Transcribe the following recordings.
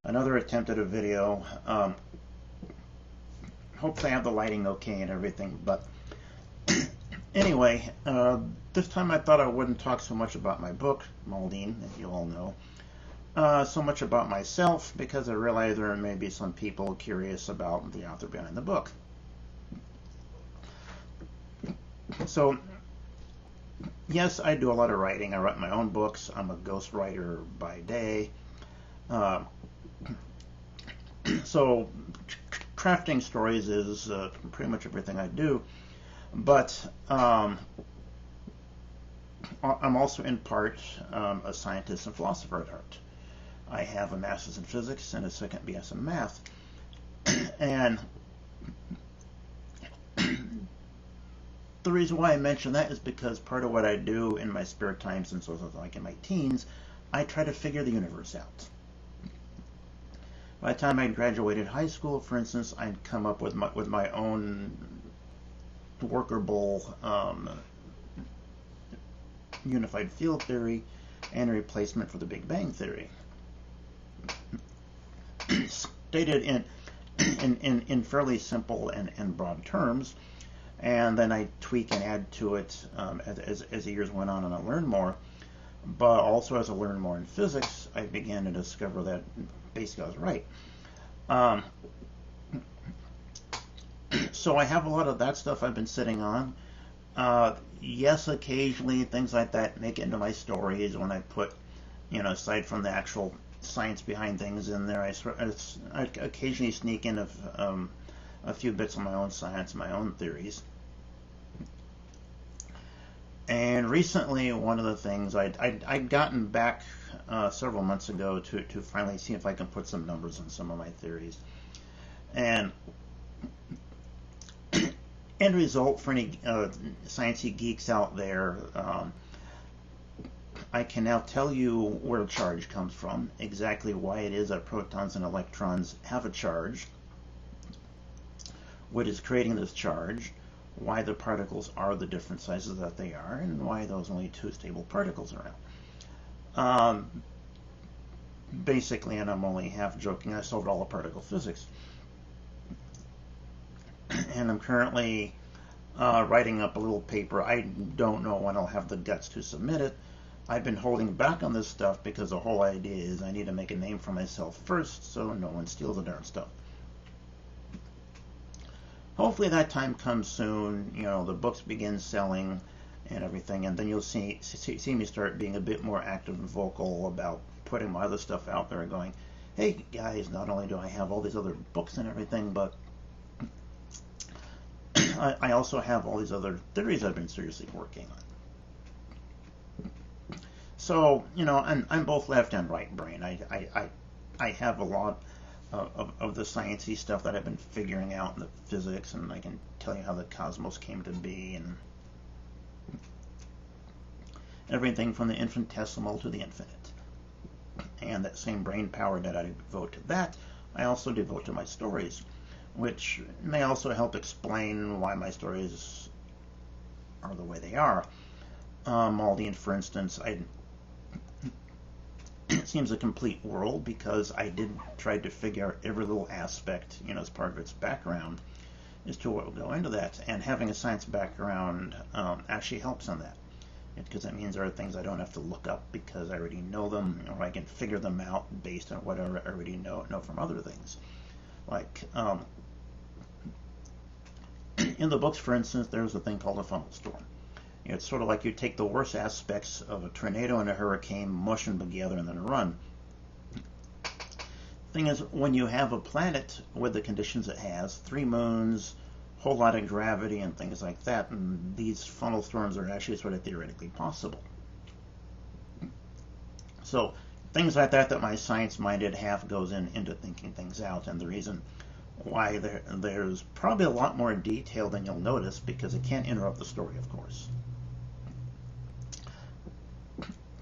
Another attempt at a video. Hopefully I have the lighting okay and everything, but anyway, this time I thought I wouldn't talk so much about my book, Maldene, as you all know, so much about myself, because I realize there may be some people curious about the author behind the book. So, yes, I do a lot of writing. I write my own books. I'm a ghostwriter by day. So crafting stories is pretty much everything I do, but I'm also in part a scientist and philosopher at heart. I have a master's in physics and a second BS in math, and the reason why I mention that is because part of what I do in my spare time, since I was like in my teens, I try to figure the universe out. By the time I graduated high school, for instance, I'd come up with my own workable unified field theory and a replacement for the Big Bang theory. Stated in fairly simple and broad terms, and then I tweak and add to it as the years went on and I learned more. But also as I learned more in physics, I began to discover that basically I was right. So I have a lot of that stuff I've been sitting on. Yes, occasionally things like that make it into my stories when I put, aside from the actual science behind things in there, I occasionally sneak in a few bits of my own science, my own theories. And recently, one of the things I'd gotten back several months ago to finally see if I can put some numbers on some of my theories. And end result for any sciencey geeks out there, I can now tell you where charge comes from, exactly why it is that protons and electrons have a charge, what is creating this charge, why the particles are the different sizes that they are, and why those only two stable particles are out. Basically, and I'm only half joking, I solved all the particle physics. And I'm currently writing up a little paper. I don't know when I'll have the guts to submit it. I've been holding back on this stuff because the whole idea is I need to make a name for myself first so no one steals the darn stuff. Hopefully that time comes soon. The books begin selling and everything, and then you'll see me start being a bit more active and vocal about putting my other stuff out there and going, hey guys, not only do I have all these other books and everything, but I also have all these other theories I've been seriously working on. So, I'm both left and right brain. I have a lot of the sciencey stuff that I've been figuring out in the physics, and I can tell you how the cosmos came to be, and everything from the infinitesimal to the infinite. And that same brain power that I devote to that, I also devote to my stories, which may also help explain why my stories are the way they are. Maldene, for instance, it seems a complete world because I did try to figure out every little aspect, as part of its background, as to what will go into that. And having a science background actually helps on that, because that means there are things I don't have to look up because I already know them, or I can figure them out based on what I already know from other things. Like, in the books, for instance, there's a thing called a funnel storm. It's sort of like you take the worst aspects of a tornado and a hurricane, mush them together, and then run. Thing is, when you have a planet with the conditions it has, 3 moons, whole lot of gravity and things like that, and these funnel storms are actually sort of theoretically possible. So things like that my science-minded half goes into thinking things out, and the reason why there's probably a lot more detail than you'll notice, because it can't interrupt the story, of course.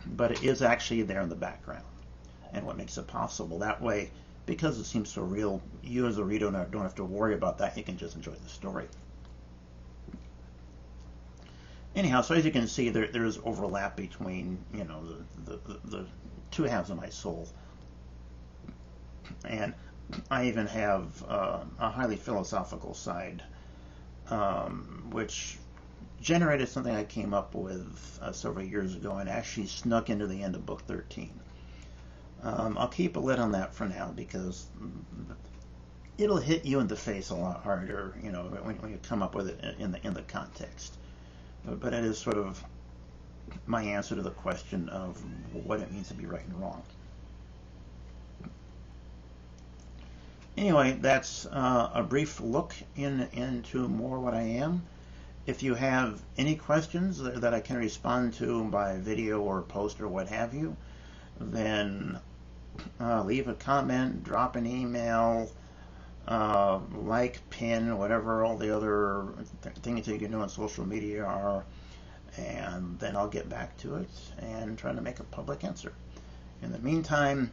But it is actually there in the background, and what makes it possible. That way, because it seems so real, you as a reader don't have to worry about that. You can just enjoy the story. anyhow, so as you can see, there's overlap between, you know, the two halves of my soul. And I even have a highly philosophical side, which generated something I came up with several years ago and actually snuck into the end of book 13. I'll keep a lid on that for now because it'll hit you in the face a lot harder, you know, when you come up with it in the context. But it is sort of my answer to the question of what it means to be right and wrong. Anyway, that's a brief look into more what I am. If you have any questions that I can respond to by video or post or what have you, then leave a comment, drop an email, like, pin, whatever all the other things that you can do on social media are, and then I'll get back to it and try to make a public answer. In the meantime,